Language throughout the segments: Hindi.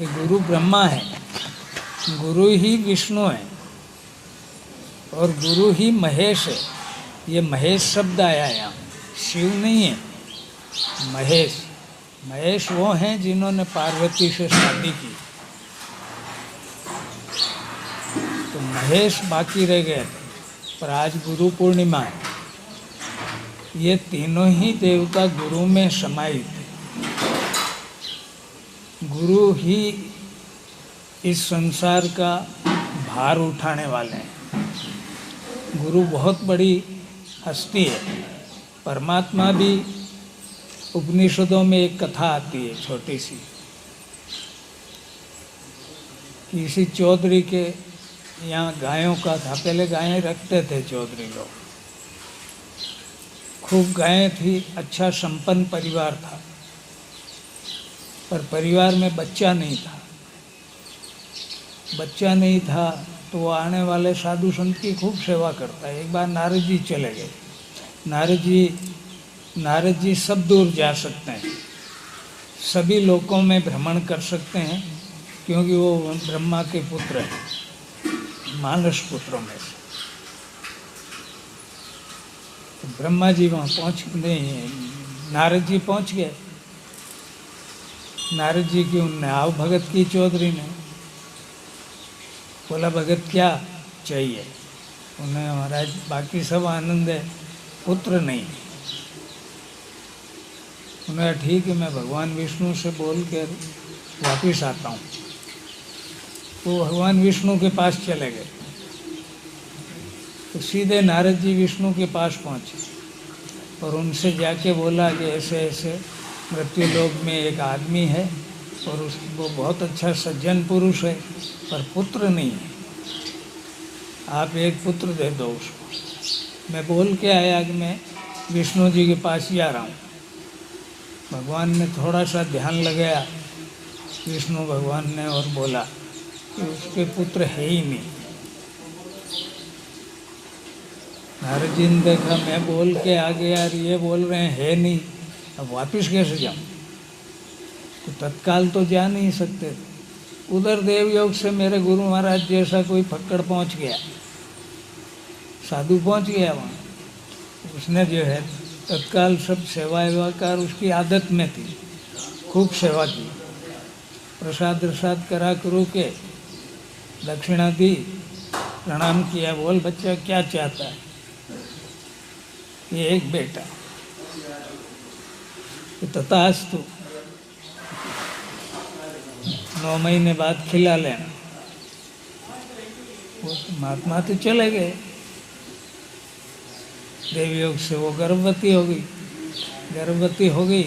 कि गुरु ब्रह्मा है, गुरु ही विष्णु है और गुरु ही महेश है। ये महेश शब्द आया यहाँ, शिव नहीं है, महेश। महेश वो हैं जिन्होंने पार्वती से शादी की, तो महेश बाकी रह गए थे। पर आज गुरु पूर्णिमा है, ये तीनों ही देवता गुरु में समाहित थे। गुरु ही इस संसार का भार उठाने वाले हैं। गुरु बहुत बड़ी हस्ती है। परमात्मा भी, उपनिषदों में एक कथा आती है छोटी सी, किसी चौधरी के यहाँ गायों का था। पहले गायें रखते थे चौधरी लोग, खूब गायें थी, अच्छा संपन्न परिवार था। पर परिवार में बच्चा नहीं था। बच्चा नहीं था तो वो आने वाले साधु संत की खूब सेवा करता है। एक बार नारद जी चले गए। नारद जी सब दूर जा सकते हैं, सभी लोकों में भ्रमण कर सकते हैं, क्योंकि वो ब्रह्मा के पुत्र हैं, मानस पुत्रों में से। तो ब्रह्मा जी वहाँ पहुँच नहीं, नारद जी पहुँच गए। नारद जी की उनने आव भगत की चौधरी ने। बोला भगत क्या चाहिए? उन्हें महाराज बाकी सब आनंद है, पुत्र नहीं। उन्हें ठीक है, मैं भगवान विष्णु से बोल कर वापिस आता हूँ। वो भगवान विष्णु के पास चले गए। तो सीधे नारद जी विष्णु के पास पहुँचे और उनसे जाके बोला कि ऐसे ऐसे मृत्यु लोक में एक आदमी है और वो बहुत अच्छा सज्जन पुरुष है, पर पुत्र नहीं है। आप एक पुत्र दे दो उसको। मैं बोल के आया कि मैं विष्णु जी के पास ही आ रहा हूँ। भगवान ने थोड़ा सा ध्यान लगाया, विष्णु भगवान ने, और बोला कि उसके पुत्र है ही नहीं। नारद जी ने देखा मैं बोल के आ गया यार, ये बोल रहे हैं है नहीं, अब वापिस कैसे जाऊँ? तो तत्काल तो जा नहीं सकते। उधर देवयोग से मेरे गुरु महाराज जैसा कोई फक्कड़ पहुँच गया, साधु पहुँच गया वहाँ। उसने जो है तत्काल सब सेवा वेवाकार उसकी आदत में थी, खूब सेवा की। प्रसाद प्रसाद करा करू के दक्षिणा दी, प्रणाम किया। बोल बच्चा क्या चाहता है? ये एक बेटा। तथास्तु, 9 महीने बाद खिला लेना। वो महात्मा तो चले गए। देवयोग से वो गर्भवती हो गई।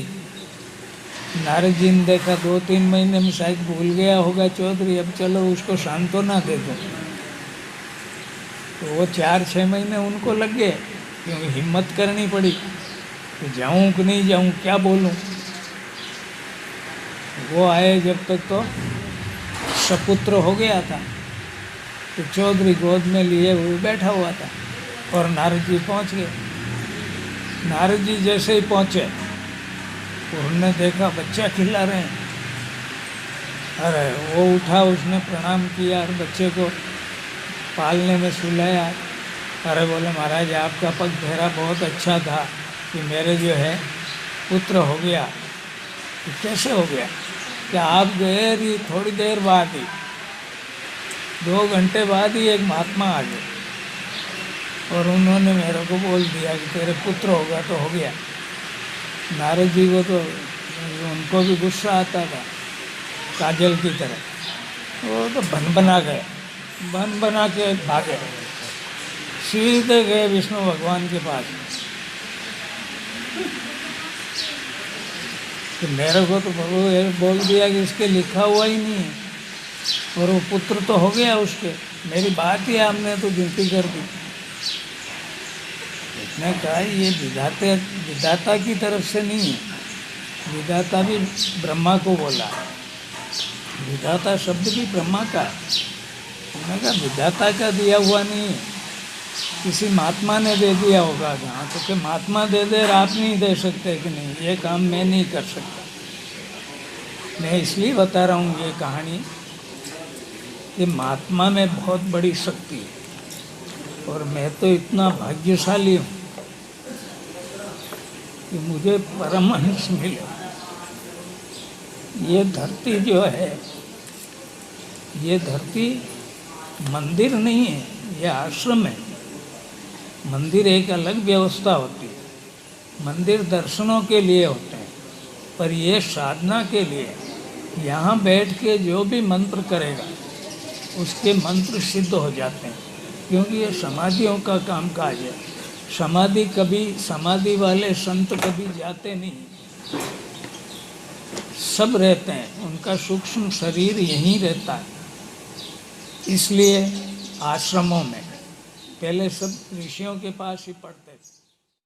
नारद जी ने देखा 2-3 महीने में शायद भूल गया होगा चौधरी, अब चलो उसको सांत्वना दे दो। तो वो 4-6 महीने उनको लग गए, क्योंकि हिम्मत करनी पड़ी कि जाऊं कि नहीं जाऊं, क्या बोलूं। वो आए जब तक तो सपुत्र हो गया था। तो चौधरी गोद में लिए हुए बैठा हुआ था और नारद जी पहुंच गए। नारद जी जैसे ही पहुंचे उन्होंने देखा बच्चा खिला रहे हैं। अरे वो उठा, उसने प्रणाम किया और बच्चे को पालने में सुलाया। अरे बोले महाराज आपका पग फेरा बहुत अच्छा था कि मेरे जो है पुत्र हो गया। तो कैसे हो गया? कि आप गए ही थोड़ी देर बाद ही, 2 घंटे बाद ही एक महात्मा आ गए और उन्होंने मेरे को बोल दिया कि तेरे पुत्र होगा। तो हो गया। नारद जी को तो उनको भी गुस्सा आता था काजल की तरह। वो तो बन बना के भागे, सीधे गए विष्णु भगवान के पास। तो मेरे को तो भगवान बोल दिया कि इसके लिखा हुआ ही नहीं है और वो पुत्र तो हो गया उसके, मेरी बात ही आपने तो गिनती कर दी। इसने कहा ये विधाता की तरफ से नहीं है, विधाता भी ब्रह्मा को बोला, विधाता शब्द भी ब्रह्मा का है। उन्होंने कहा विधाता का दिया हुआ नहीं है, किसी महात्मा ने दे दिया होगा। हाँ तो कि महात्मा दे दे, आप नहीं दे सकते कि नहीं, ये काम मैं नहीं कर सकता। मैं इसलिए बता रहा हूँ ये कहानी कि महात्मा में बहुत बड़ी शक्ति है और मैं तो इतना भाग्यशाली हूँ कि मुझे परमहंस मिले। ये धरती जो है, ये धरती मंदिर नहीं है, ये आश्रम है। मंदिर एक अलग व्यवस्था होती है, मंदिर दर्शनों के लिए होते हैं, पर ये साधना के लिए। यहाँ बैठ के जो भी मंत्र करेगा उसके मंत्र सिद्ध हो जाते हैं, क्योंकि ये समाधियों का काम काज है। समाधि वाले संत कभी जाते नहीं, सब रहते हैं, उनका सूक्ष्म शरीर यहीं रहता है। इसलिए आश्रमों में पहले सब ऋषियों के पास ही पढ़ते थे।